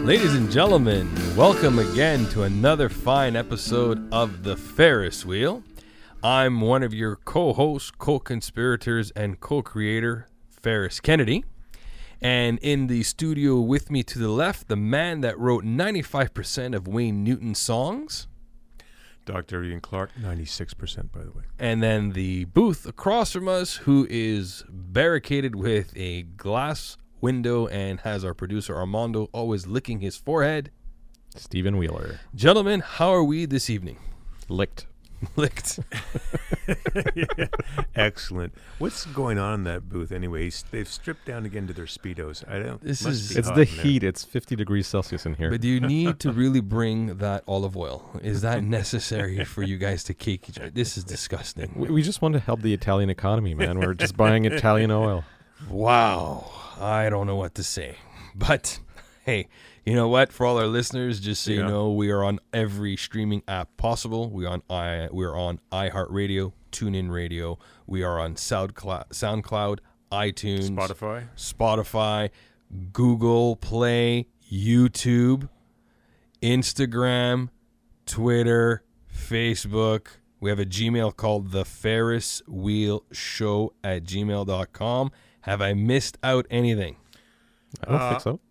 Ladies and gentlemen, welcome again to another fine episode of The Ferris Wheel. I'm one of your co-hosts, co-conspirators, and co-creator, Ferris Kennedy. And in the studio with me to the left, the man that wrote 95% of Wayne Newton's songs. Dr. Ian Clark, 96% by the way. And then the booth across from us, who is barricaded with a glass window and has our producer Armando always licking his forehead. Stephen Wheeler. Gentlemen, how are we this evening? Licked. Yeah. Excellent. What's going on in that booth anyway? They've stripped down again to their Speedos. It's the heat. It's 50 degrees Celsius in here. But do you need to really bring that olive oil? Is that necessary for you guys to cake each other? This is disgusting. We just want to help the Italian economy, man. We're just buying Italian oil. Wow. I don't know what to say. But hey, you know what? For all our listeners, just so you know, we are on every streaming app possible. We're on iHeartRadio, TuneIn Radio. We are on SoundCloud, iTunes, Spotify, Google Play, YouTube, Instagram, Twitter, Facebook. We have a Gmail called The Ferris Wheel Show at gmail.com. Have I missed out anything? I don't think so.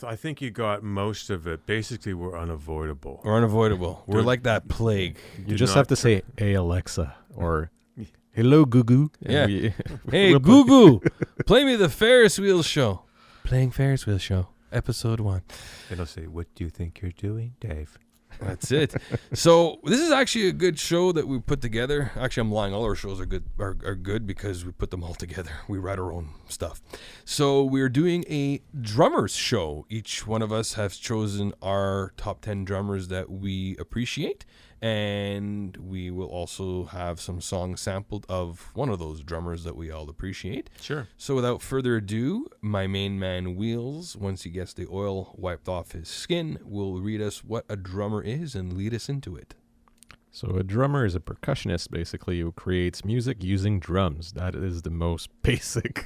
I think you got most of it. Basically, we're unavoidable. We're like that plague. You just have to say, "Hey Alexa," or "Hello Gugu." Yeah. Hey Gugu, play me the Ferris Wheel Show. Playing Ferris Wheel Show, episode 1. It'll say, "What do you think you're doing, Dave?" That's it. So this is actually a good show that we put together. Actually, I'm lying. All our shows are good because we put them all together. We write our own stuff. So we're doing a drummers show. Each one of us has chosen our top 10 drummers that we appreciate. And we will also have some songs sampled of one of those drummers that we all appreciate. Sure. So without further ado, my main man Wheels, once he gets the oil wiped off his skin, will read us what a drummer is and lead us into it. So a drummer is a percussionist, basically, who creates music using drums. That is the most basic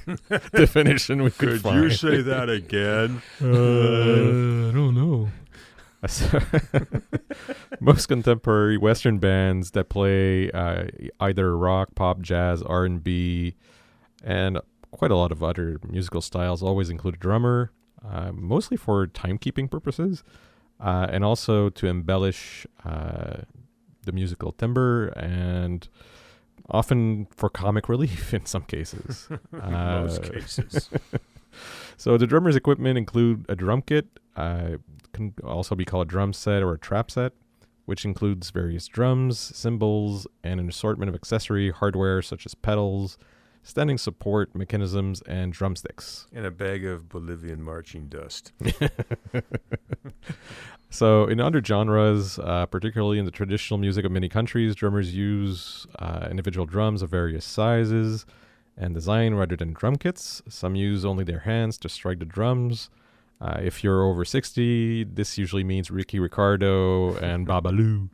definition we could find. Could you say that again? I don't know. Most contemporary Western bands that play either rock, pop, jazz, R&B, and quite a lot of other musical styles always include a drummer, mostly for timekeeping purposes, and also to embellish the musical timbre, and often for comic relief in some cases. Most cases. So the drummer's equipment include a drum kit, can also be called a drum set or a trap set, which includes various drums, cymbals, and an assortment of accessory hardware such as pedals, standing support mechanisms, and drumsticks. And a bag of Bolivian marching dust. So in other genres, particularly in the traditional music of many countries, drummers use individual drums of various sizes and design rather than drum kits. Some use only their hands to strike the drums. If you're over 60, this usually means Ricky Ricardo and Babalu.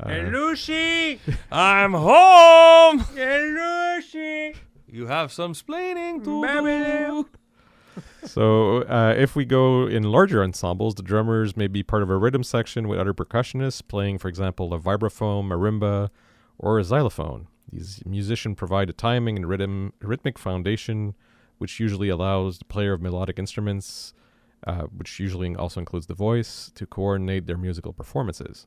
Hey, Lucy, I'm home. Hey, Lucy, you have some splaining to do. So if we go in larger ensembles, the drummers may be part of a rhythm section with other percussionists playing, for example, a vibraphone, marimba, or a xylophone. These musicians provide a timing and rhythmic foundation, which usually allows the player of melodic instruments, which usually also includes the voice, to coordinate their musical performances.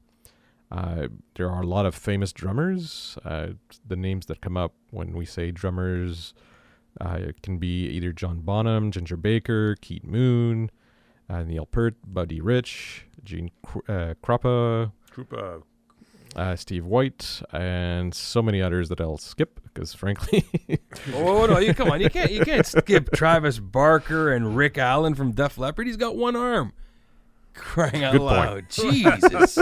There are a lot of famous drummers. The names that come up when we say drummers it can be either John Bonham, Ginger Baker, Keith Moon, Neil Peart, Buddy Rich, Gene Krupa, Steve White, and so many others that I'll skip because, frankly, oh no! Come on, you can't skip Travis Barker and Rick Allen from Def Leppard. He's got one arm. Crying out loud, Jesus!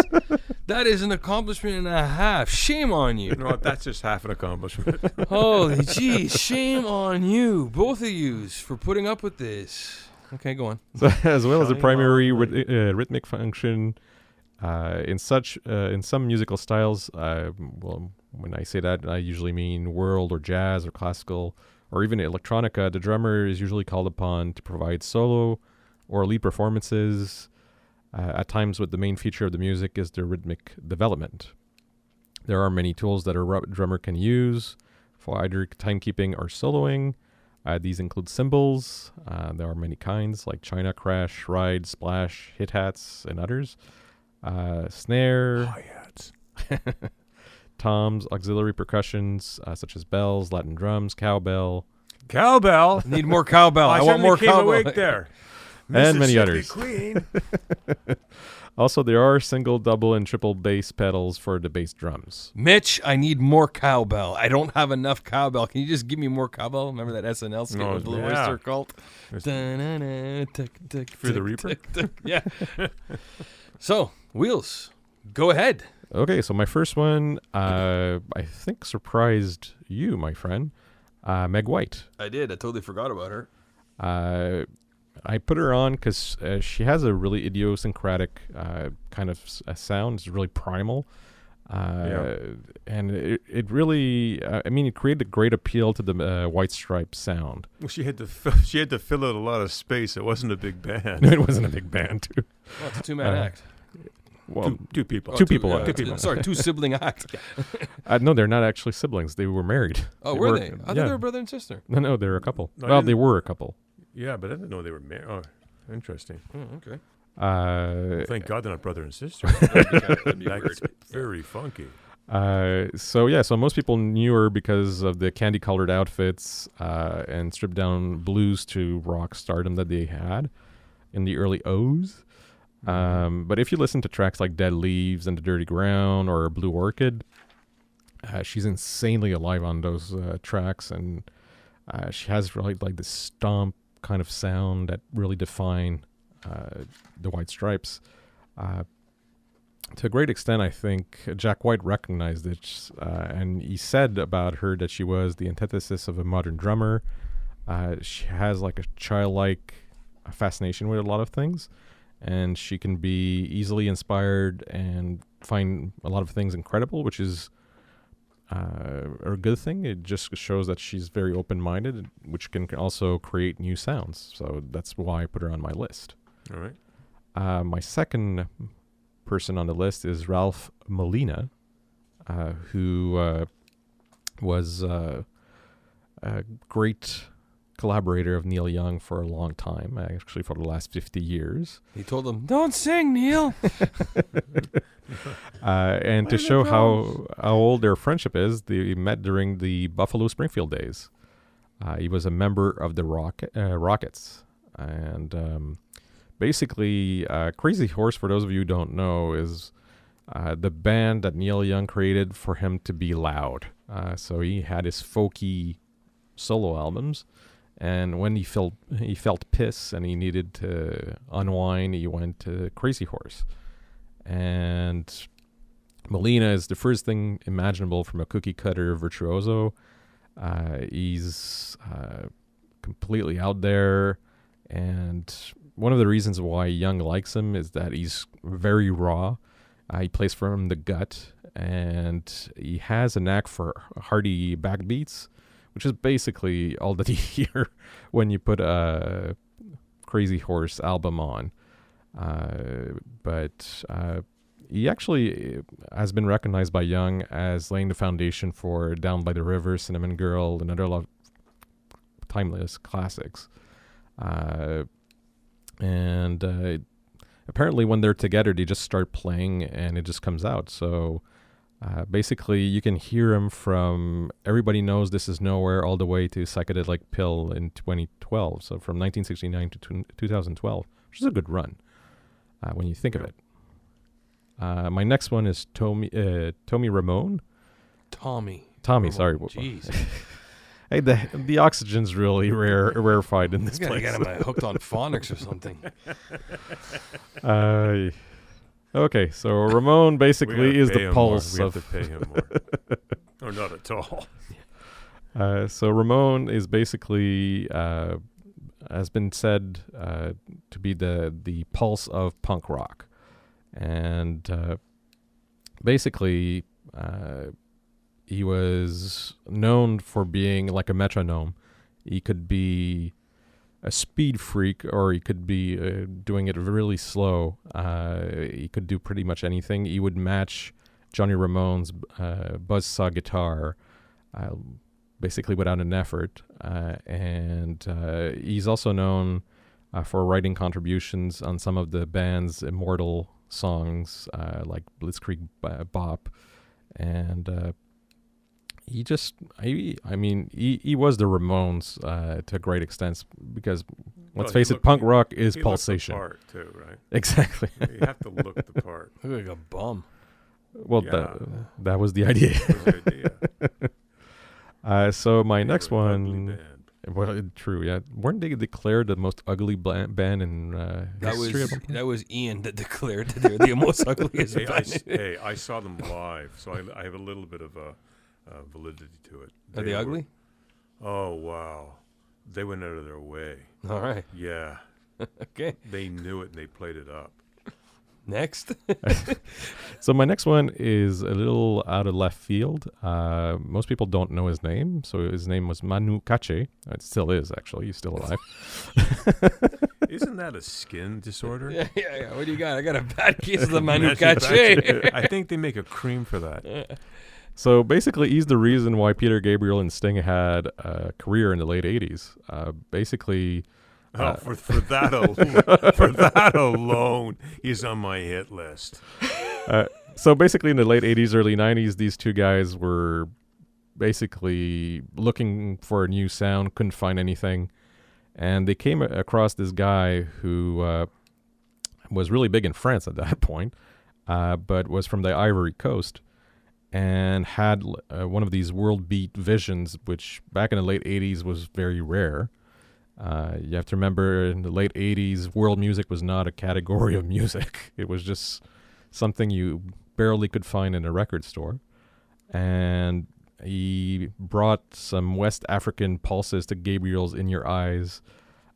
That is an accomplishment and a half. Shame on you. You know what? That's just half an accomplishment. Holy jeez, shame on you, both of yous, for putting up with this. Okay, go on. So, as well as a primary rhythmic function. In some musical styles, well, when I say that, I usually mean world or jazz or classical or even electronica. The drummer is usually called upon to provide solo or lead performances At times, what the main feature of the music is the rhythmic development. There are many tools that a drummer can use for either timekeeping or soloing. These include cymbals. There are many kinds like China, crash, ride, splash, hit hats, and others. Snare, Hi-hats. toms, auxiliary percussions such as bells, Latin drums, cowbell, Cowbell. Need more cowbell. I want more came cowbell. awake there. And many Mississippi others. Queen. Also, there are single, double, and triple bass pedals for the bass drums. Mitch, I need more cowbell. I don't have enough cowbell. Can you just give me more cowbell? Remember that SNL skit Oh, with Blue yeah. Oyster Cult? For the Reaper? Yeah. So, Wheels, go ahead. Okay, so my first one, I think surprised you, my friend, Meg White. I did. I totally forgot about her. I put her on because she has a really idiosyncratic kind of a sound. It's really primal. And it really, it created a great appeal to the White Stripes sound. Well, she had to fill out a lot of space. It wasn't a big band. It wasn't a big band, too. Well, it's a two-man act. Well, Two people. two people. Two people. Sorry, two-sibling act. No, they're not actually siblings. They were married. Oh, were they? I thought they were brother and sister. No, they're a couple. No, Well, they were a couple. Yeah, but I didn't know they were married. Oh, interesting. Oh, okay. Thank God they're not brother and sister. That'd be weird. That's very funky. So most people knew her because of the candy-colored outfits and stripped-down blues to rock stardom that they had in the early O's. But if you listen to tracks like Dead Leaves and The Dirty Ground or Blue Orchid, she's insanely alive on those tracks, and she has really like this stomp kind of sound that really define the White Stripes. To a great extent, I think Jack White recognized it, and he said about her that she was the antithesis of a modern drummer. She has like a childlike fascination with a lot of things, and she can be easily inspired and find a lot of things incredible, which is a good thing. It just shows that she's very open-minded, which can also create new sounds. So that's why I put her on my list. All right. My second person on the list is Ralph Molina, who was a great collaborator of Neil Young for a long time, actually for the last 50 years. He told them, "Don't sing, Neil." And to show how old their friendship is, they met during the Buffalo Springfield days. He was a member of the Rockets. And basically, Crazy Horse, for those of you who don't know, is the band that Neil Young created for him to be loud. So he had his folky solo albums. And when he felt piss and he needed to unwind, he went to Crazy Horse. And Molina is the first thing imaginable from a cookie cutter virtuoso. He's completely out there. And one of the reasons why Young likes him is that he's very raw. He plays from the gut. And he has a knack for hearty backbeats, which is basically all that you hear when you put a Crazy Horse album on. But he actually has been recognized by Young as laying the foundation for Down by the River, Cinnamon Girl, and other timeless classics. And apparently when they're together, they just start playing and it just comes out. So basically, you can hear him from Everybody Knows This Is Nowhere all the way to Psychedelic Pill in 2012. So from 1969 to 2012, which is a good run when you think of it. My next one is Tommy Ramone. Tommy, sorry. Jeez. Hey, the oxygen's really rarefied in this I gotta place. get him hooked on phonics or something. Okay, so Ramon basically is the pulse We of. have to pay him more. Or not at all. So Ramon is basically has been said to be the pulse of punk rock, and basically he was known for being like a metronome. He could be a speed freak, or he could be doing it really slow. He could do pretty much anything. He would match Johnny Ramone's buzzsaw guitar, basically without an effort. And he's also known for writing contributions on some of the band's immortal songs, like Blitzkrieg Bop. And he was the Ramones to a great extent, because let's face it, punk rock is pulsation. He looked the part too, right? Exactly. You have to look the part. Look like a bum. Well, Yeah. that was the idea. That was the idea. So my They next were an ugly one, band. well, true, yeah. Weren't they declared the most ugly band in That history? that was Ian that declared that they're the most ugliest band. I saw them live, so I have a little bit of validity to it. Are they ugly? Oh, wow. They went out of their way. All right. Yeah. Okay. They knew it, and they played it up. Next. So my next one is a little out of left field. Most people don't know his name. So his name was Manu Katché. It still is, actually. He's still alive. Isn't that a skin disorder? Yeah. What do you got? I got a bad case of the Manu Katché. I think they make a cream for that. So basically, he's the reason why Peter Gabriel and Sting had a career in the late 80s. Basically... For that alone, he's on my hit list. So basically, in the late 80s, early 90s, these two guys were basically looking for a new sound, couldn't find anything. And they came across this guy who was really big in France at that point, but was from the Ivory Coast, and had one of these world beat visions, which back in the late 80s was very rare. You have to remember, in the late 80s, world music was not a category of music. It was just something you barely could find in a record store. And he brought some West African pulses to Gabriel's In Your Eyes.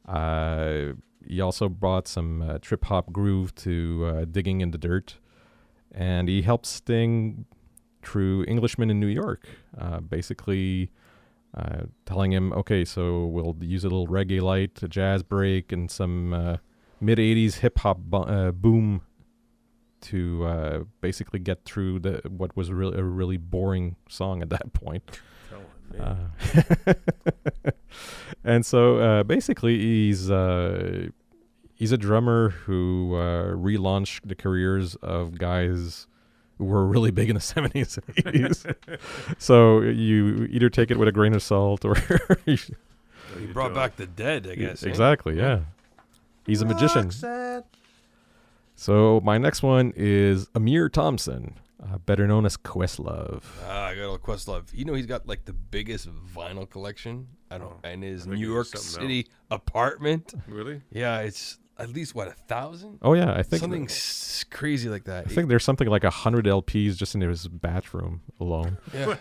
He also brought some trip-hop groove to Digging in the Dirt. And he helped Sting through Englishman in New York, basically... telling him, okay, so we'll use a little reggae light, a jazz break, and some mid-'80s hip-hop boom to basically get through what was a really boring song at that point. And so basically he's a drummer who relaunched the careers of guys who were really big in the 70s and 80s. So you either take it with a grain of salt or... He brought back the dead, I guess. Exactly, yeah. He's a magician. So my next one is Amir Thompson, better known as Questlove. I got Questlove. You know, he's got like the biggest vinyl collection in his New York City apartment. Really? Yeah, it's... at least, 1,000? Oh, yeah, I think... something crazy like that. I think there's something like 100 LPs just in his bathroom alone. Yeah.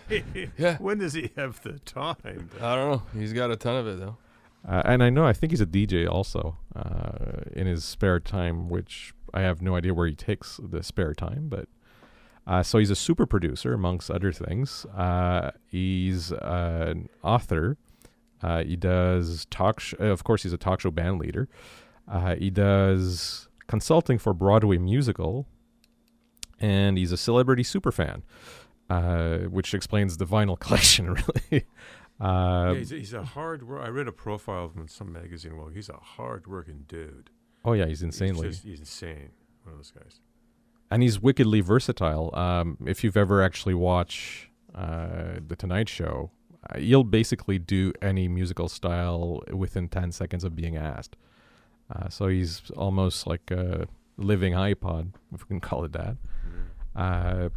Yeah. When does he have the time? I don't know. He's got a ton of it, though. And I think he's a DJ also in his spare time, which I have no idea where he takes the spare time. But so he's a super producer, amongst other things. He's an author. He does of course, he's a talk show band leader. He does consulting for Broadway musical, and he's a celebrity superfan, which explains the vinyl collection, really. He's a I read a profile of him in some magazine. Well, he's a hard-working dude. Oh, yeah, he's insanely. He's insane, one of those guys. And he's wickedly versatile. If you've ever actually watched The Tonight Show, he'll basically do any musical style within 10 seconds of being asked. So he's almost like a living iPod, if we can call it that. Mm-hmm.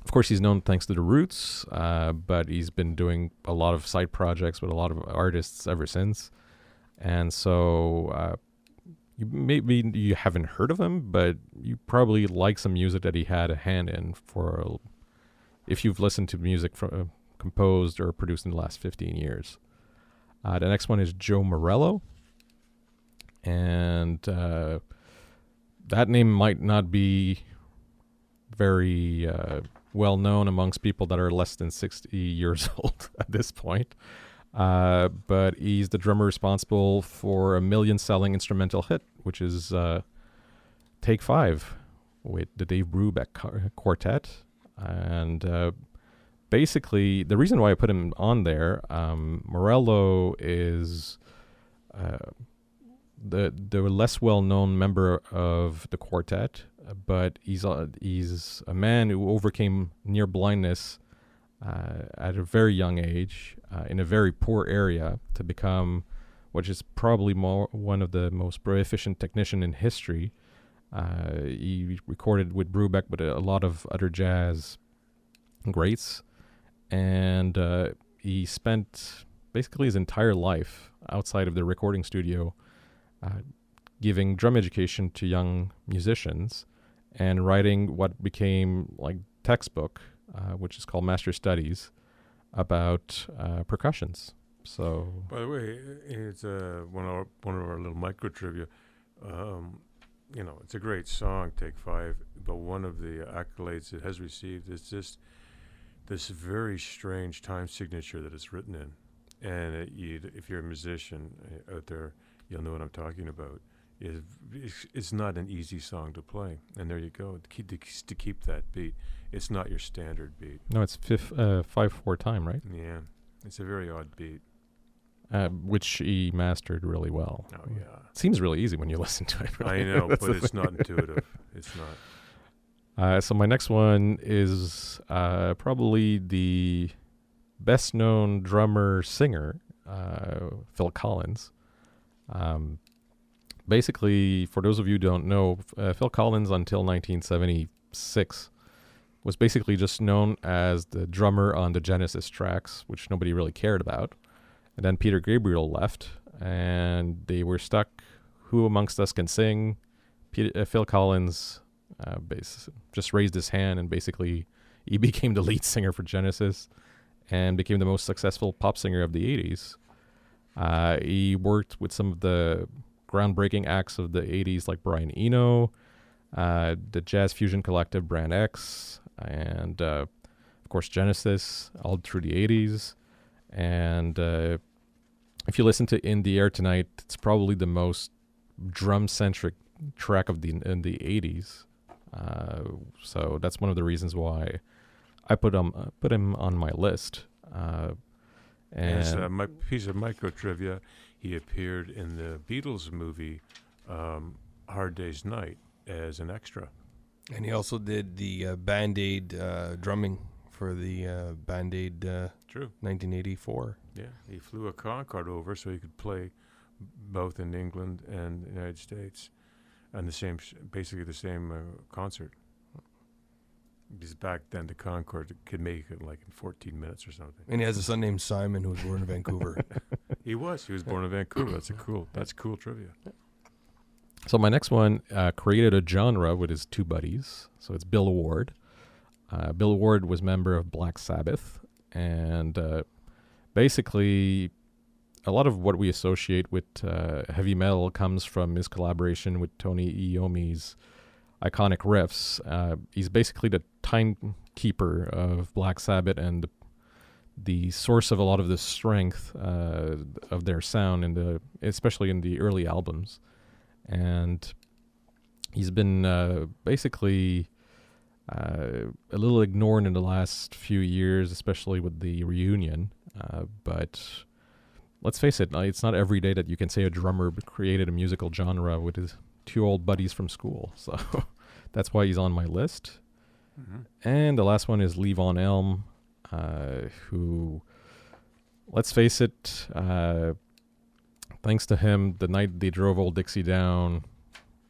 Of course, he's known thanks to The Roots, but he's been doing a lot of side projects with a lot of artists ever since. And so maybe you haven't heard of him, but you probably like some music that he had a hand in if you've listened to music composed or produced in the last 15 years. The next one is Joe Morello. And that name might not be very well known amongst people that are less than 60 years old at this point. But he's the drummer responsible for a million-selling instrumental hit, which is Take 5 with the Dave Brubeck Quartet. And basically, the reason why I put him on there, Morello is the less well-known member of the quartet, but he's a man who overcame near blindness at a very young age in a very poor area to become, which is probably one of the most proficient technician in history. He recorded with Brubeck, but a lot of other jazz greats, and he spent basically his entire life outside of the recording studio giving drum education to young musicians and writing what became like textbook, which is called Master Studies, about percussions. So, by the way, it's one of our little micro trivia. It's a great song, Take 5, but one of the accolades it has received is just this very strange time signature that it's written in. And if you're a musician out there, you'll know what I'm talking about. It's not an easy song to play. And there you go, to keep that beat. It's not your standard beat. No, it's 5/4 time, right? Yeah, it's a very odd beat. Which he mastered really well. Oh, yeah. It seems really easy when you listen to it. Really. I know, but it's not intuitive. It's not. So my next one is probably the best-known drummer-singer, Phil Collins. Basically, for those of you who don't know, Phil Collins until 1976 was basically just known as the drummer on the Genesis tracks, which nobody really cared about. And then Peter Gabriel left, and they were stuck. Who amongst us can sing? Phil Collins just raised his hand, and basically he became the lead singer for Genesis and became the most successful pop singer of the 80s. He worked with some of the groundbreaking acts of the 80s like Brian Eno, the Jazz Fusion Collective Brand X, and of course Genesis all through the 80s. And if you listen to In the Air Tonight, it's probably the most drum-centric track in the 80s. So that's one of the reasons why I put him on my list. As my piece of micro trivia, he appeared in the Beatles movie Hard Day's Night as an extra. And he also did the Band-Aid drumming for the Band-Aid True. 1984. Yeah, he flew a Concorde over so he could play both in England and the United States, and basically the same concert. Because back then the Concorde could make it like in 14 minutes or something. And he has a son named Simon who was born in Vancouver. He was born in Vancouver. That's cool trivia. So my next one created a genre with his two buddies. So it's Bill Ward. Bill Ward was member of Black Sabbath, and basically a lot of what we associate with heavy metal comes from his collaboration with Tony Iommi's iconic riffs. He's basically the timekeeper of Black Sabbath and the source of a lot of the strength of their sound, especially in the early albums. And he's been basically a little ignored in the last few years, especially with the reunion. But let's face it, it's not every day that you can say a drummer created a musical genre with his two old buddies from school. So that's why he's on my list. Mm-hmm. And the last one is Levon Elm, who, let's face it, thanks to him, The Night They Drove Old Dixie Down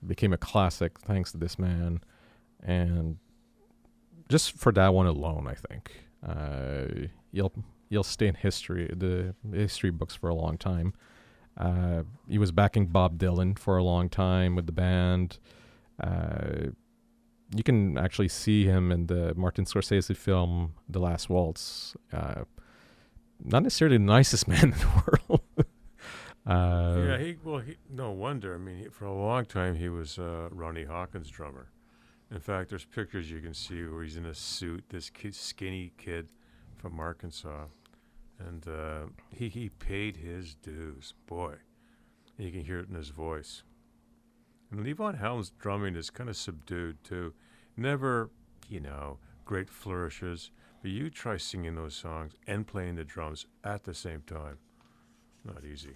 became a classic thanks to this man. And just for that one alone, I think you'll stay in the history books for a long time. He was backing Bob Dylan for a long time with the band. You can actually see him in the Martin Scorsese film The Last Waltz. Not necessarily the nicest man in the world. No wonder. I mean, for a long time he was Ronnie Hawkins' drummer. In fact, there's pictures you can see where he's in a suit. This skinny kid from Arkansas, And he paid his dues. Boy, you can hear it in his voice. And Levon Helm's drumming is kind of subdued, too. Never, great flourishes. But you try singing those songs and playing the drums at the same time. Not easy.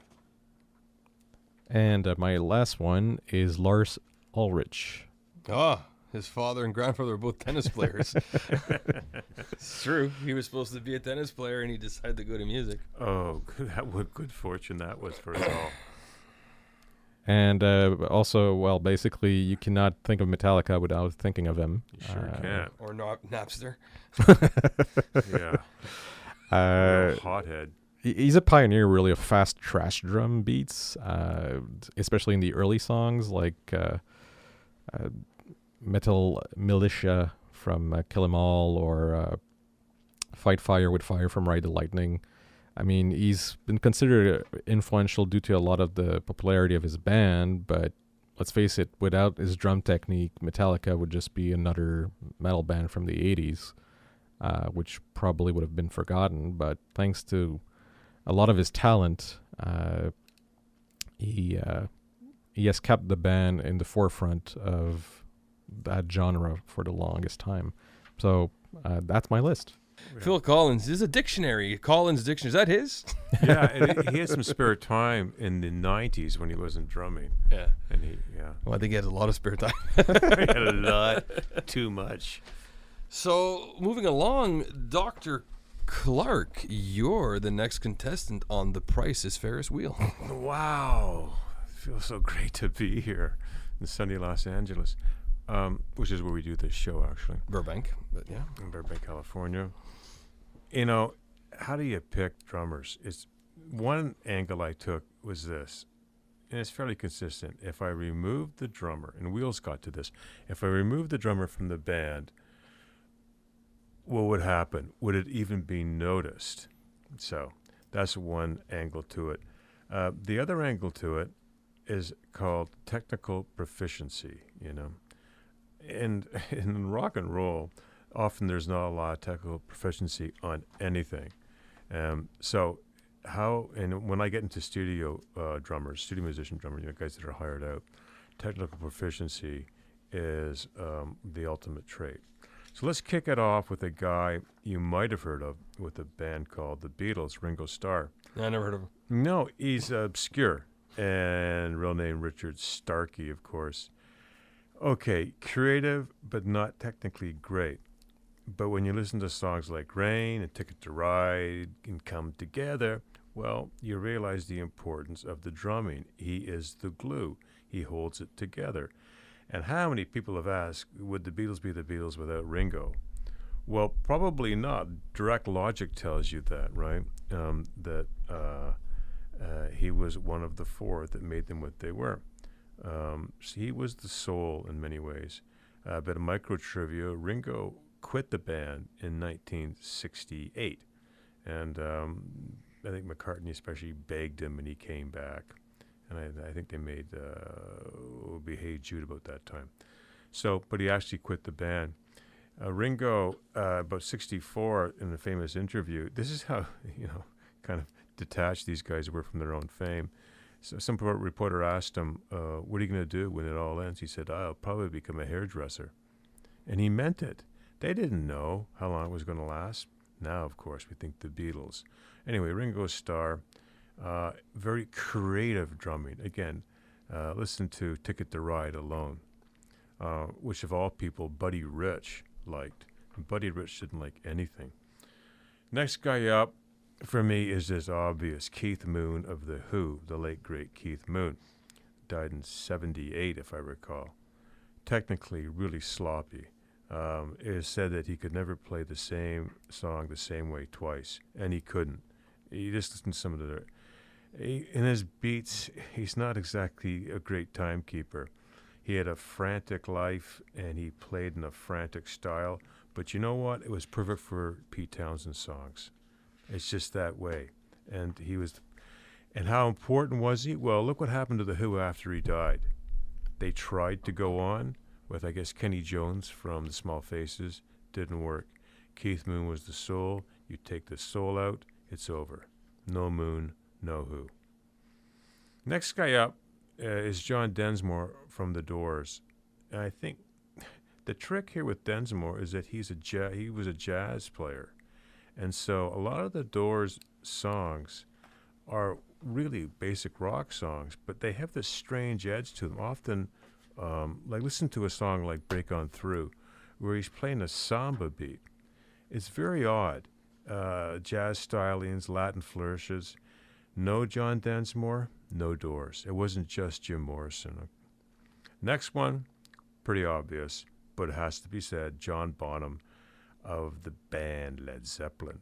And my last one is Lars Ulrich. Oh, his father and grandfather were both tennis players. It's true. He was supposed to be a tennis player, and he decided to go to music. Oh, what good fortune that was for us all. And also, well, basically, you cannot think of Metallica without thinking of him. You sure can't. Or Napster. Yeah. Uh, Hothead. He's a pioneer, really, of fast trash drum beats, especially in the early songs like Metal Militia from Kill 'Em All or Fight Fire with Fire from Ride the Lightning. I mean, he's been considered influential due to a lot of the popularity of his band, but let's face it, without his drum technique, Metallica would just be another metal band from the 80s, which probably would have been forgotten. But thanks to a lot of his talent, he has kept the band in the forefront of that genre for the longest time. So that's my list. Yeah. Phil Collins is a dictionary. Collins Dictionary. Is that his? Yeah, and he had some spare time in the 90s when he wasn't drumming. Yeah. And Well, I think he had a lot of spare time. he had a lot, too much. So, moving along, Dr. Clark, you're the next contestant on The Price is Ferris wheel. Wow. It feels so great to be here in sunny Los Angeles, which is where we do this show, actually. Burbank, but yeah. In Burbank, California. How do you pick drummers? It's one angle I took was this, and it's fairly consistent. If I remove the drummer, and Wheels got to this, if I remove the drummer from the band, what would happen? Would it even be noticed? So that's one angle to it. The other angle to it is called technical proficiency, And in rock and roll, often there's not a lot of technical proficiency on anything. And when I get into studio drummers, studio musician drummers, guys that are hired out, technical proficiency is the ultimate trait. So let's kick it off with a guy you might have heard of with a band called the Beatles, Ringo Starr. I never heard of him. No, he's obscure. And real name Richard Starkey, of course. Okay, creative, but not technically great. But when you listen to songs like Rain and Ticket to Ride and Come Together, well, you realize the importance of the drumming. He is the glue. He holds it together. And how many people have asked, would the Beatles be the Beatles without Ringo? Well, probably not. Direct logic tells you that, right? That he was one of the four that made them what they were. So he was the soul in many ways. But a micro trivia, Ringo quit the band in 1968. And I think McCartney especially begged him, and he came back. And I think they made be Hey Jude about that time. So, but he actually quit the band. Ringo, about 64, in a famous interview, this is how, kind of detached these guys were from their own fame. So some reporter asked him, what are you going to do when it all ends? He said, I'll probably become a hairdresser. And he meant it. They didn't know how long it was going to last. Now, of course, we think the Beatles. Anyway, Ringo Starr, very creative drumming. Again, listen to Ticket to Ride alone, which of all people Buddy Rich liked. Buddy Rich didn't like anything. Next guy up for me is this obvious, Keith Moon of The Who, the late, great Keith Moon. Died in 78, if I recall. Technically really sloppy. It is said that he could never play the same song the same way twice, and he couldn't. You just listen to some of in his beats, he's not exactly a great timekeeper. He had a frantic life, and he played in a frantic style. But you know what? It was perfect for Pete Townsend songs. It's just that way. And and how important was he? Well, look what happened to The Who after he died. They tried to go on with, I guess, Kenny Jones from The Small Faces. Didn't work. Keith Moon was the soul. You take the soul out, it's over. No Moon, no Who. Next guy up is John Densmore from The Doors. And I think the trick here with Densmore is that he was a jazz player. And so a lot of the Doors songs are really basic rock songs, but they have this strange edge to them. Often, like listen to a song like Break On Through, where he's playing a samba beat. It's very odd. Jazz stylings, Latin flourishes. No John Densmore, no Doors. It wasn't just Jim Morrison. Next one, pretty obvious, but it has to be said, John Bonham of the band Led Zeppelin.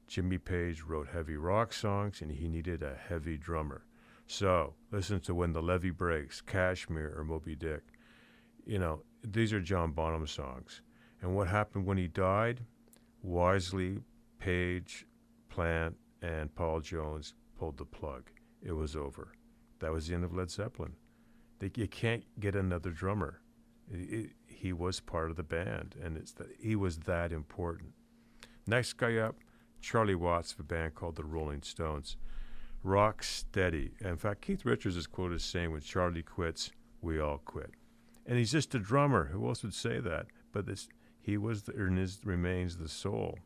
Jimmy Page wrote heavy rock songs, and he needed a heavy drummer. So listen to When the Levee Breaks, Kashmir, or Moby Dick. These are John Bonham songs. And what happened when he died? Wisely, Page, Plant, and Paul Jones pulled the plug. It was over. That was the end of Led Zeppelin. You can't get another drummer. He was part of the band, and he was that important. Next guy up, Charlie Watts of a band called the Rolling Stones. Rock steady. In fact, Keith Richards is quoted as saying, when Charlie quits, we all quit. And he's just a drummer. Who else would say that? But he was remains the soul.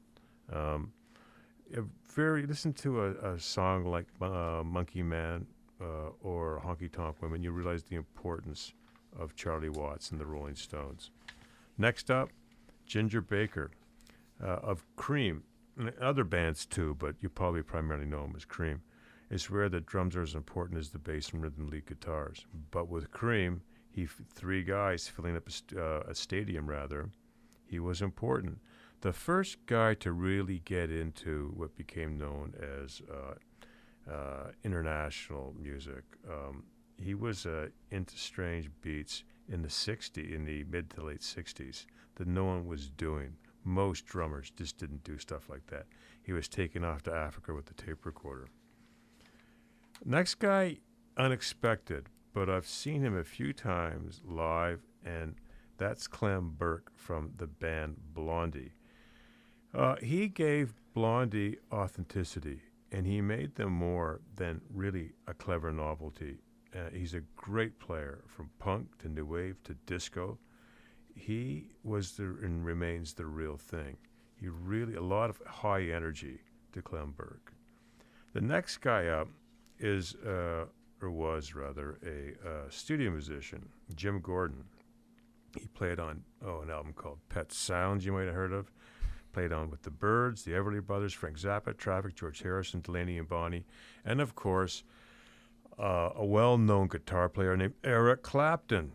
Listen to a song like Monkey Man or Honky Tonk Women, you realize the importance of Charlie Watts and the Rolling Stones. Next up, Ginger Baker of Cream, and other bands too, but you probably primarily know him as Cream. It's rare that drums are as important as the bass and rhythm lead guitars, but with Cream, three guys filling up a stadium rather, he was important. The first guy to really get into what became known as international music. He was into strange beats in the mid to late 60s that no one was doing. Most drummers just didn't do stuff like that. He was taken off to Africa with the tape recorder. Next guy, unexpected, but I've seen him a few times live, and that's Clem Burke from the band Blondie. He gave Blondie authenticity, and he made them more than really a clever novelty. He's a great player, from punk to new wave to disco. He was and remains the real thing. A lot of high energy to Clem Burke. The next guy up was a studio musician, Jim Gordon. He played on an album called Pet Sounds, you might have heard of. Played on with the Byrds, the Everly Brothers, Frank Zappa, Traffic, George Harrison, Delaney and Bonnie, and of course, a well-known guitar player named Eric Clapton.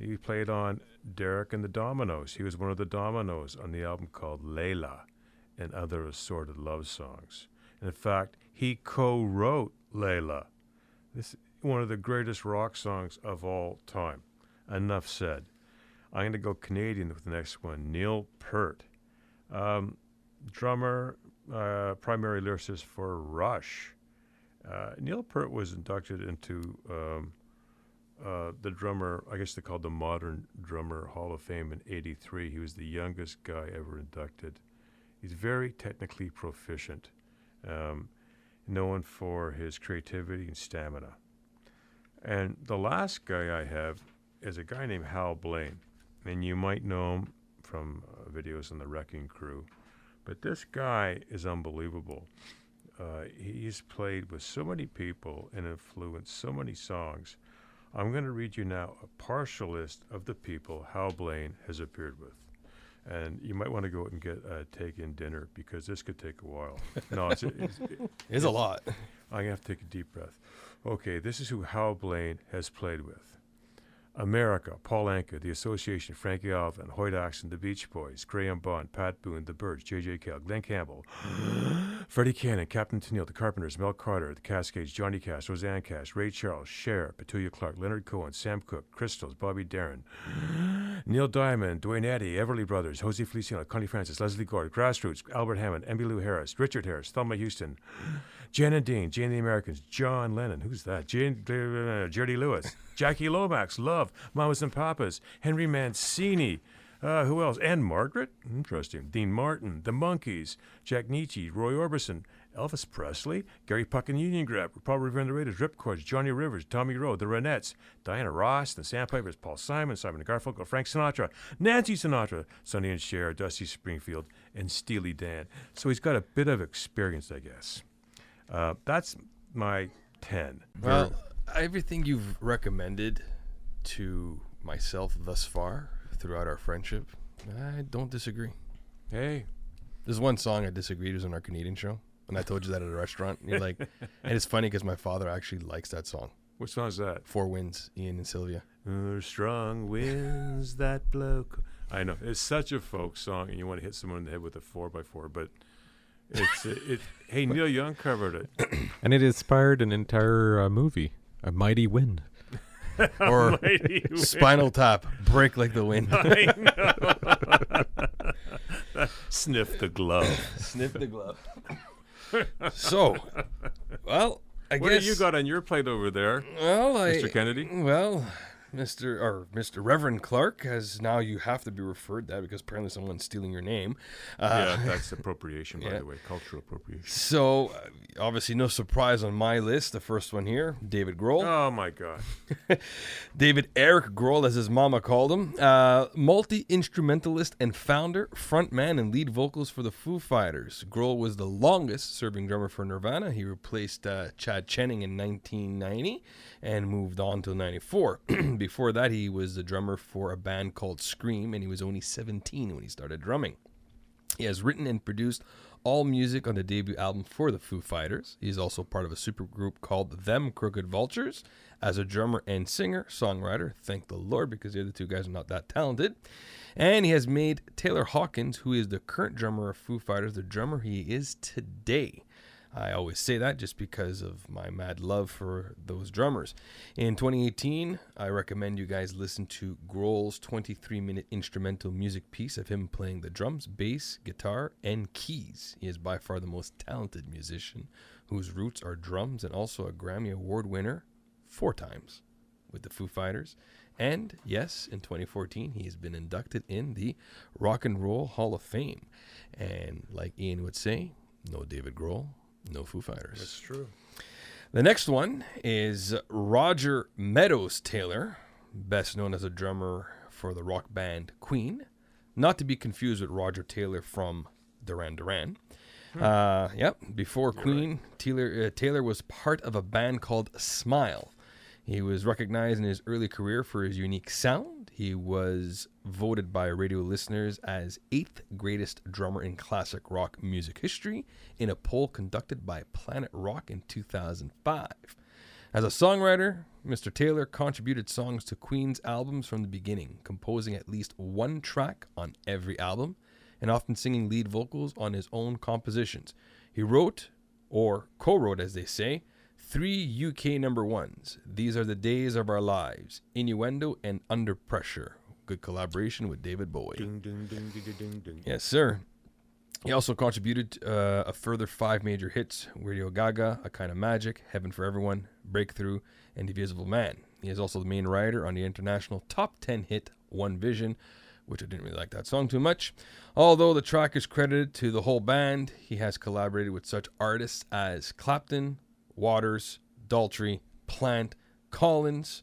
He played on Derek and the Dominoes. He was one of the Dominoes on the album called Layla and other assorted love songs. And in fact, he co-wrote Layla. This is one of the greatest rock songs of all time. Enough said. I'm going to go Canadian with the next one, Neil Peart. Drummer, primary lyricist for Rush. Neil Peart was inducted into the drummer, I guess they called the Modern Drummer Hall of Fame in '83. He was the youngest guy ever inducted. He's very technically proficient, known for his creativity and stamina. And the last guy I have is a guy named Hal Blaine, and you might know him from videos on the Wrecking Crew, but this guy is unbelievable. He's played with so many people and influenced so many songs. I'm going to read you now a partial list of the people Hal Blaine has appeared with. And you might want to go out and get take-in dinner, because this could take a while. No, it's a lot. I'm going to have to take a deep breath. Okay, this is who Hal Blaine has played with. America, Paul Anka, The Association, Frankie Alvin, Hoyt Axton, The Beach Boys, Graham Bond, Pat Boone, The Byrds, J.J. Cale, Glenn Campbell, Freddie Cannon, Captain Tennille, The Carpenters, Mel Carter, The Cascades, Johnny Cash, Roseanne Cash, Ray Charles, Cher, Petulia Clark, Leonard Cohen, Sam Cooke, Crystals, Bobby Darin, Neil Diamond, Dwayne Eddy, Everly Brothers, Jose Feliciano, Connie Francis, Leslie Gore, Grassroots, Albert Hammond, Emmylou Harris, Richard Harris, Thelma Houston, Jan and Dean, Jane and the Americans, John Lennon, who's that? Jerry Lewis, Jackie Lomax, Love, Mamas and Papas, Henry Mancini, Who else? Anne Margaret? Interesting. Dean Martin, The Monkees, Jack Nietzsche, Roy Orbison, Elvis Presley, Gary Puck and Union Grab, Paul Revere and the Raiders, Ripcords, Johnny Rivers, Tommy Rowe, The Ronettes, Diana Ross, The Sandpipers, Paul Simon, Simon and Garfunkel, Frank Sinatra, Nancy Sinatra, Sonny and Cher, Dusty Springfield, and Steely Dan. So he's got a bit of experience, I guess. That's my 10. Well, everything you've recommended to myself thus far throughout our friendship, I don't disagree. Hey. There's one song I disagreed. It was on our Canadian show. And I told you that at a restaurant. And you're like, and it's funny because my father actually likes that song. What song is that? Four Winds, Ian and Sylvia. Strong winds that blow. I know. It's such a folk song, and you want to hit someone in the head with a 4x4, but it's hey, Neil Young covered it. And it inspired an entire movie, A Mighty Wind. Or Spinal Tap, Break Like the Wind. I know. Sniff the glove. Sniff the glove. So, well, I guess. What have you got on your plate over there, Mr. Kennedy? Well, Mr. Reverend Clark, as now you have to be referred that because apparently someone's stealing your name. Yeah, that's appropriation, by the way, cultural appropriation. So, obviously, no surprise on my list. The first one here, David Grohl. Oh, my God. David Eric Grohl, as his mama called him. Multi-instrumentalist and founder, frontman, and lead vocals for the Foo Fighters. Grohl was the longest-serving drummer for Nirvana. He replaced Chad Channing in 1990 and moved on till 94. Before that, he was the drummer for a band called Scream, and he was only 17 when he started drumming. He has written and produced all music on the debut album for the Foo Fighters. He's also part of a supergroup called Them Crooked Vultures as a drummer and singer, songwriter. Thank the Lord, because the other two guys are not that talented. And he has made Taylor Hawkins, who is the current drummer of Foo Fighters, the drummer he is today. I always say that just because of my mad love for those drummers. In 2018, I recommend you guys listen to Grohl's 23-minute instrumental music piece of him playing the drums, bass, guitar, and keys. He is by far the most talented musician whose roots are drums and also a Grammy Award winner 4 times with the Foo Fighters. And yes, in 2014, he has been inducted in the Rock and Roll Hall of Fame. And like Ian would say, no David Grohl, no Foo Fighters. That's true. The next one is Roger Meadows Taylor, best known as a drummer for the rock band Queen. Not to be confused with Roger Taylor from Duran Duran. Before Queen, right. Taylor was part of a band called Smile. He was recognized in his early career for his unique sound. He was voted by radio listeners as 8th greatest drummer in classic rock music history in a poll conducted by Planet Rock in 2005. As a songwriter, Mr. Taylor contributed songs to Queen's albums from the beginning, composing at least one track on every album and often singing lead vocals on his own compositions. He wrote, or co-wrote as they say, 3 UK number ones. These Are the Days of Our Lives, Innuendo, and Under Pressure. Good collaboration with David Bowie. Ding, ding, ding, ding, ding, ding. Yes, sir. He also contributed a further 5 major hits: Radio Gaga, A Kind of Magic, Heaven for Everyone, Breakthrough, and Invisible Man. He is also the main writer on the international top 10 hit One Vision, which I didn't really like that song too much. Although the track is credited to the whole band, he has collaborated with such artists as Clapton, Waters, Daltrey, Plant, Collins,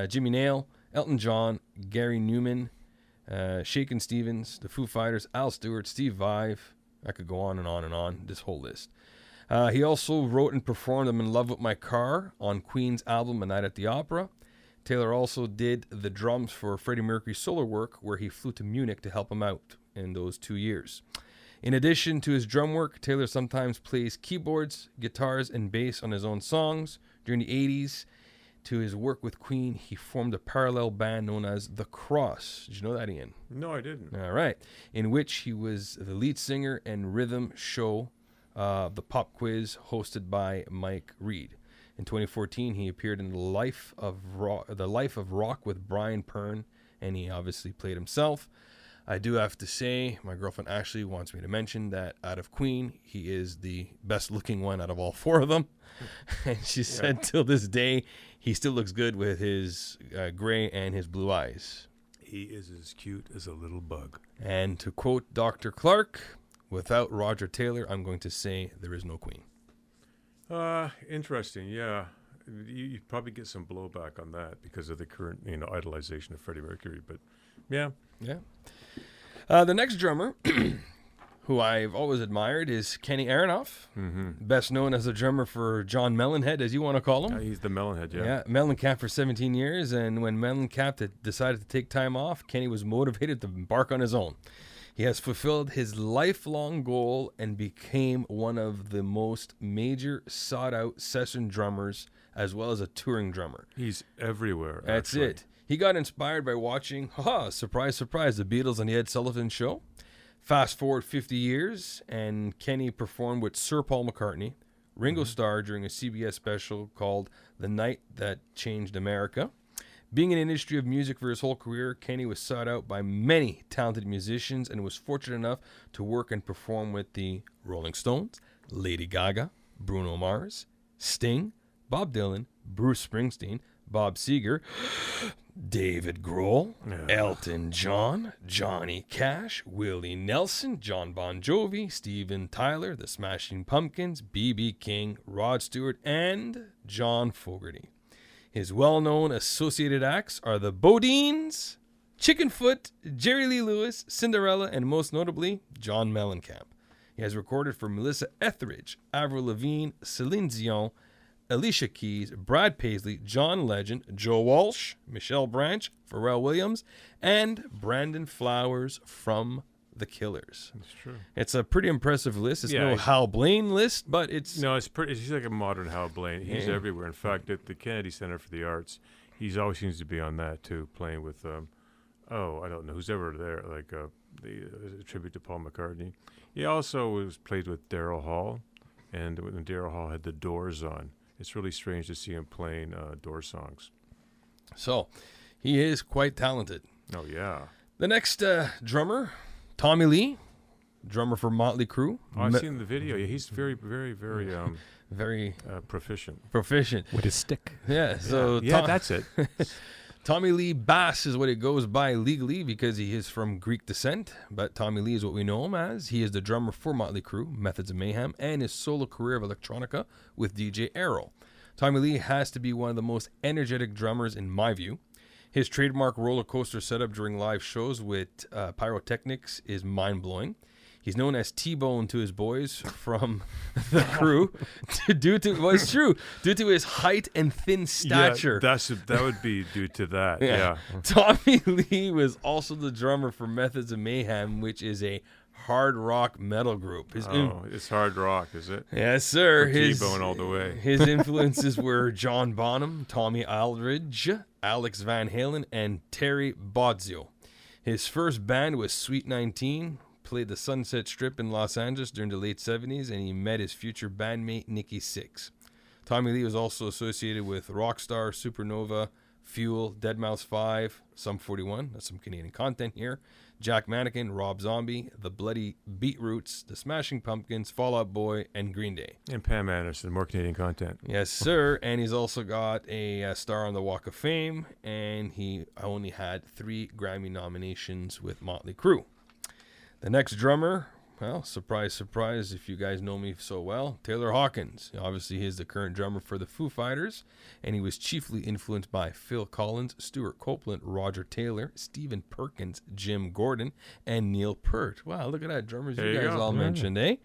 Jimmy Nail, Elton John, Gary Newman, Shakin' Stevens, the Foo Fighters, Al Stewart, Steve Vai. I could go on and on and on, this whole list. He also wrote and performed I'm in Love with My Car on Queen's album A Night at the Opera. Taylor also did the drums for Freddie Mercury's solo work, where he flew to Munich to help him out in those 2 years. In addition to his drum work, Taylor sometimes plays keyboards, guitars, and bass on his own songs. During the 80s, to his work with Queen, he formed a parallel band known as The Cross. Did you know that, Ian? No, I didn't. All right. In which he was the lead singer and rhythm show, the pop quiz hosted by Mike Reed. In 2014, he appeared in The Life of Rock with Brian Pern, and he obviously played himself. I do have to say, my girlfriend Ashley wants me to mention that out of Queen, he is the best looking one out of all 4 of them. And she said till this day, he still looks good with his gray and his blue eyes. He is as cute as a little bug. And to quote Dr. Clark, without Roger Taylor, I'm going to say there is no Queen. Interesting. Yeah, you probably get some blowback on that because of the current, idolization of Freddie Mercury. But yeah, Yeah. The next drummer, who I've always admired, is Kenny Aronoff, best known as a drummer for John Mellencamp, as you want to call him. he's the Melonhead. Yeah, Mellencamp for 17 years, and when Mellencamp decided to take time off, Kenny was motivated to embark on his own. He has fulfilled his lifelong goal and became one of the most major sought-out session drummers, as well as a touring drummer. He's everywhere. That's actually. it. He got inspired by watching, surprise, surprise, the Beatles on the Ed Sullivan Show. Fast forward 50 years, and Kenny performed with Sir Paul McCartney, Ringo Starr during a CBS special called The Night That Changed America. Being in the industry of music for his whole career, Kenny was sought out by many talented musicians and was fortunate enough to work and perform with the Rolling Stones, Lady Gaga, Bruno Mars, Sting, Bob Dylan, Bruce Springsteen, Bob Seger, David Grohl, Elton John, Johnny Cash, Willie Nelson, John Bon Jovi, Steven Tyler, The Smashing Pumpkins, B.B. King, Rod Stewart, and John Fogerty. His well-known associated acts are the Bodines, Chickenfoot, Jerry Lee Lewis, Cinderella, and most notably, John Mellencamp. He has recorded for Melissa Etheridge, Avril Lavigne, Celine Dion, Alicia Keys, Brad Paisley, John Legend, Joe Walsh, Michelle Branch, Pharrell Williams, and Brandon Flowers from The Killers. That's true. It's a pretty impressive list. It's no Hal Blaine list, but it's... No, it's pretty. He's like a modern Hal Blaine. He's everywhere. In fact, at the Kennedy Center for the Arts, he always seems to be on that too, playing with, I don't know, who's ever there, like the tribute to Paul McCartney. He also played with Daryl Hall, and when Daryl Hall had the Doors on. It's really strange to see him playing Doors songs. So, he is quite talented. Oh, yeah. The next drummer, Tommy Lee, drummer for Motley Crue. Oh, I've seen the video. Yeah, he's very, very, very very proficient. With his stick. Yeah, so that's it. Tommy Lee Bass is what it goes by legally because he is from Greek descent, but Tommy Lee is what we know him as. He is the drummer for Motley Crue, Methods of Mayhem, and his solo career of electronica with DJ Arrow. Tommy Lee has to be one of the most energetic drummers in my view. His trademark roller coaster setup during live shows with pyrotechnics is mind-blowing. He's known as T-Bone to his boys from the crew due to his height and thin stature. Yeah, that would be due to that. Yeah. Tommy Lee was also the drummer for Methods of Mayhem, which is a hard rock metal group. It's hard rock, is it? Yes, sir. T-Bone all the way. His influences were John Bonham, Tommy Aldridge, Alex Van Halen, and Terry Bozzio. His first band was Sweet 19, played the Sunset Strip in Los Angeles during the late 70s, and he met his future bandmate Nikki Sixx. Tommy Lee was also associated with Rockstar, Supernova, Fuel, Deadmau5 5, Sum 41, that's some Canadian content here, Jack Mannequin, Rob Zombie, The Bloody Beetroots, The Smashing Pumpkins, Fall Out Boy, and Green Day. And Pam Anderson, more Canadian content. Yes, sir. And he's also got a star on the Walk of Fame, and he only had 3 Grammy nominations with Motley Crue. The next drummer, well, surprise, surprise, if you guys know me so well, Taylor Hawkins. Obviously, he is the current drummer for the Foo Fighters, and he was chiefly influenced by Phil Collins, Stuart Copeland, Roger Taylor, Stephen Perkins, Jim Gordon, and Neil Peart. Wow, look at that, drummers you guys all mentioned, eh?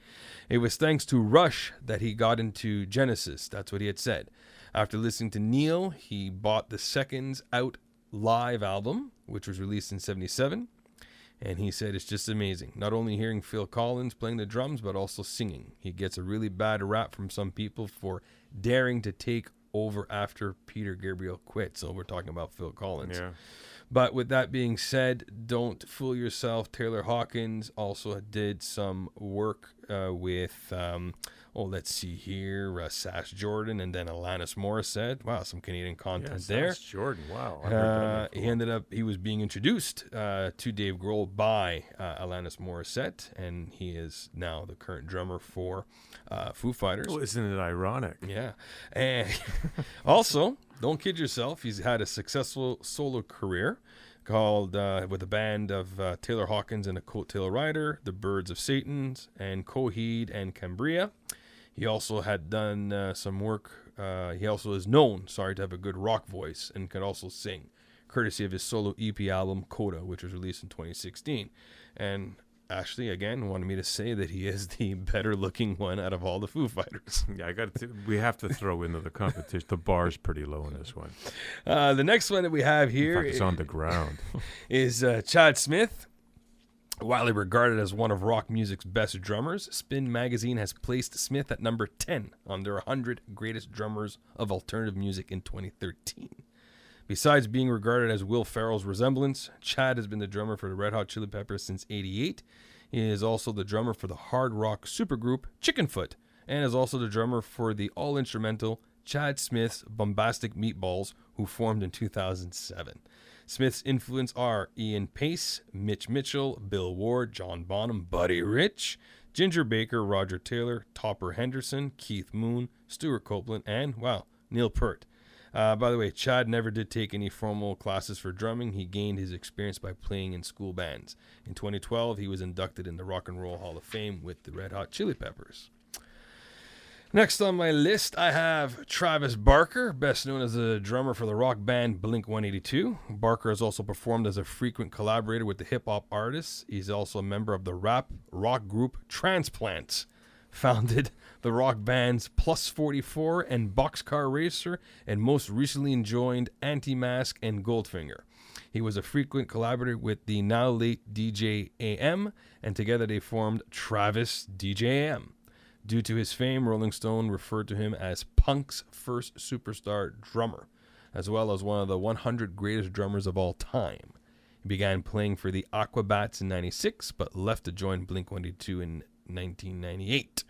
It was thanks to Rush that he got into Genesis. That's what he had said. After listening to Neil, he bought the Seconds Out live album, which was released in 1977. And he said it's just amazing. Not only hearing Phil Collins playing the drums, but also singing. He gets a really bad rap from some people for daring to take over after Peter Gabriel quit. So we're talking about Phil Collins. Yeah. But with that being said, don't fool yourself. Taylor Hawkins also did some work with, let's see here, Sash Jordan and then Alanis Morissette. Wow, some Canadian content there. Sash Jordan, wow. He was being introduced to Dave Grohl by Alanis Morissette, and he is now the current drummer for Foo Fighters. Oh, isn't it ironic? Yeah. And also, don't kid yourself, he's had a successful solo career. called with a band of Taylor Hawkins and a Coattail Rider, the Birds of Satan, and Coheed and Cambria. He also had done some work. He also is known, to have a good rock voice and can also sing, courtesy of his solo EP album Coda, which was released in 2016. And Ashley, again, wanted me to say that he is the better looking one out of all the Foo Fighters. Yeah, we have to throw into the competition. The bar's pretty low in this one. The next one that we have here in fact, it's on the ground. is Chad Smith. Widely regarded as one of rock music's best drummers, Spin magazine has placed Smith at number 10 on their 100 greatest drummers of alternative music in 2013. Besides being regarded as Will Ferrell's resemblance, Chad has been the drummer for the Red Hot Chili Peppers since '88. He is also the drummer for the hard rock supergroup Chickenfoot, and is also the drummer for the all-instrumental Chad Smith's Bombastic Meatballs, who formed in 2007. Smith's influence are Ian Pace, Mitch Mitchell, Bill Ward, John Bonham, Buddy Rich, Ginger Baker, Roger Taylor, Topper Henderson, Keith Moon, Stuart Copeland, and, Neil Peart. By the way, Chad never did take any formal classes for drumming. He gained his experience by playing in school bands. In 2012, he was inducted in the Rock and Roll Hall of Fame with the Red Hot Chili Peppers. Next on my list, I have Travis Barker, best known as a drummer for the rock band Blink-182. Barker has also performed as a frequent collaborator with the hip-hop artists. He's also a member of the rap rock group Transplants, founded the rock bands Plus 44 and Boxcar Racer, and most recently joined Anti-Mask and Goldfinger. He was a frequent collaborator with the now late DJ AM, and together they formed Travis DJ AM. Due to his fame, Rolling Stone referred to him as punk's first superstar drummer, as well as one of the 100 greatest drummers of all time. He began playing for the Aquabats in '96, but left to join Blink-182 in 1998,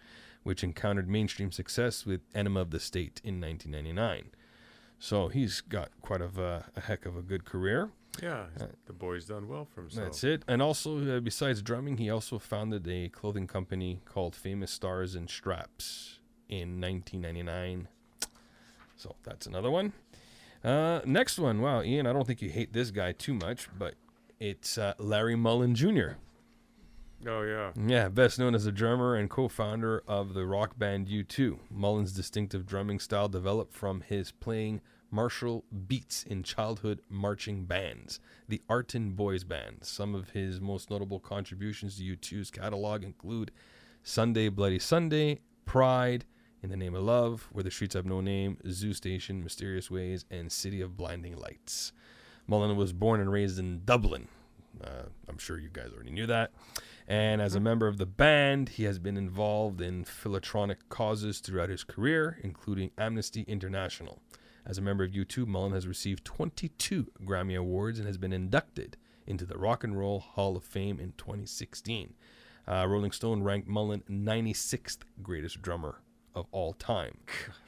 which encountered mainstream success with Enema of the State in 1999. So he's got quite a heck of a good career. Yeah, the boy's done well for himself. That's it. And also, besides drumming, he also founded a clothing company called Famous Stars and Straps in 1999. So that's another one. Next one. Wow, Ian, I don't think you hate this guy too much, but it's Larry Mullen Jr. Oh, yeah. Yeah, best known as a drummer and co-founder of the rock band U2. Mullen's distinctive drumming style developed from his playing martial beats in childhood marching bands, the Arton Boys Band. Some of his most notable contributions to U2's catalog include Sunday Bloody Sunday, Pride, In the Name of Love, Where the Streets Have No Name, Zoo Station, Mysterious Ways, and City of Blinding Lights. Mullen was born and raised in Dublin. I'm sure you guys already knew that. And as a member of the band, he has been involved in philanthropic causes throughout his career, including Amnesty International. As a member of U2, Mullen has received 22 Grammy Awards and has been inducted into the Rock and Roll Hall of Fame in 2016. Rolling Stone ranked Mullen 96th greatest drummer of all time.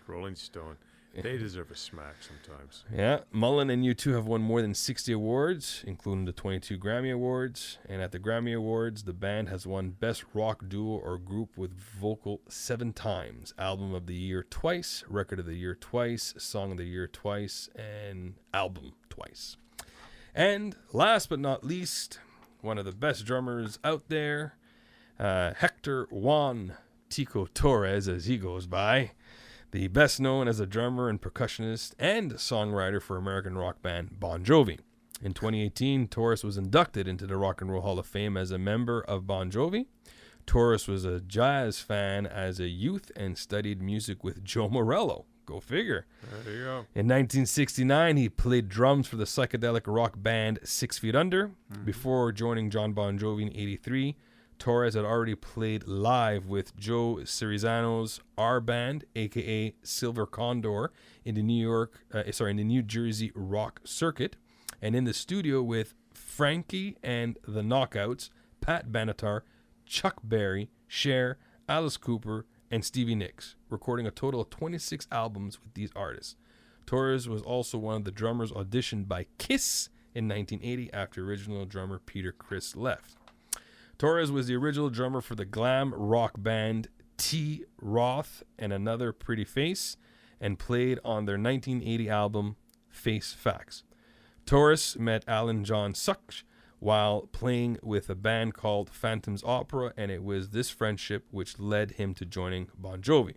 Rolling Stone. They deserve a smack sometimes. Yeah, Mullen and U2 have won more than 60 awards, including the 22 Grammy Awards. And at the Grammy Awards, the band has won Best Rock Duo or Group with Vocal 7 times, Album of the Year twice, Record of the Year twice, Song of the Year twice, and Album twice. And last but not least, one of the best drummers out there, Hector Juan Tico Torres, as he goes by. The best known as a drummer and percussionist and songwriter for American rock band Bon Jovi. In 2018, Torres was inducted into the Rock and Roll Hall of Fame as a member of Bon Jovi. Torres was a jazz fan as a youth and studied music with Joe Morello. Go figure. There you go. In 1969, he played drums for the psychedelic rock band 6 Feet Under. Before joining John Bon Jovi in '83, Torres had already played live with Joe Cirizano's R Band, aka Silver Condor, in the New Jersey rock circuit, and in the studio with Frankie and the Knockouts, Pat Benatar, Chuck Berry, Cher, Alice Cooper, and Stevie Nicks, recording a total of 26 albums with these artists. Torres was also one of the drummers auditioned by Kiss in 1980 after original drummer Peter Criss left. Torres was the original drummer for the glam rock band T. Roth and Another Pretty Face, and played on their 1980 album Face Facts. Torres met Alan John Sukch while playing with a band called Phantom's Opera, and it was this friendship which led him to joining Bon Jovi.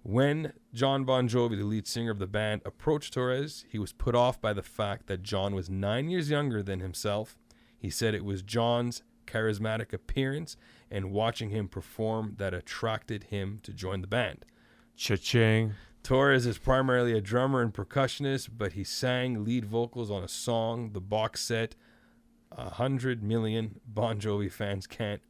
When John Bon Jovi, the lead singer of the band, approached Torres, he was put off by the fact that John was 9 years younger than himself. He said it was John's charismatic appearance and watching him perform that attracted him to join the band. Cha-ching. Torres is primarily a drummer and percussionist, but he sang lead vocals on a song, the box set 100 Million Bon Jovi Fans Can't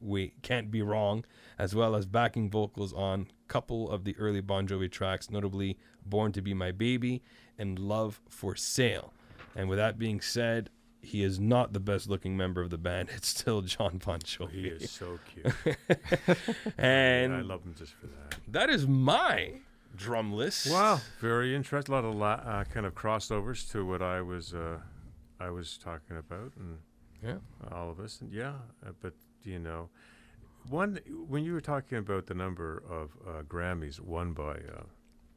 Be Wrong, as well as backing vocals on a couple of the early Bon Jovi tracks, notably Born to Be My Baby and Love for Sale. And with that being said, he is not the best looking member of the band. It's still John Bon Jovi. He is so cute. And I love him just for that. that is my drum list. Wow, very interesting. A lot of kind of crossovers to what I was talking about, and all of us. And but when you were talking about the number of Grammys won by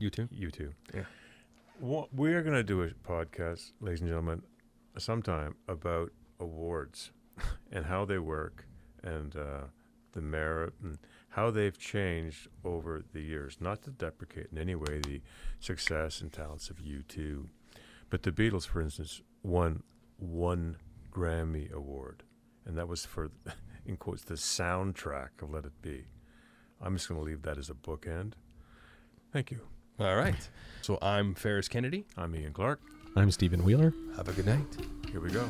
U2. U2, Yeah. We are going to do a podcast, ladies and gentlemen, sometime about awards and how they work and the merit and how they've changed over the years. Not to deprecate in any way the success and talents of U2, but the Beatles, for instance, won one Grammy Award, and that was for, in quotes, the soundtrack of Let It Be. I'm just going to leave that as a bookend. Thank you. All right. So I'm Ferris Kennedy. I'm Ian Clark. I'm Stephen Wheeler. Have a good night. Here we go.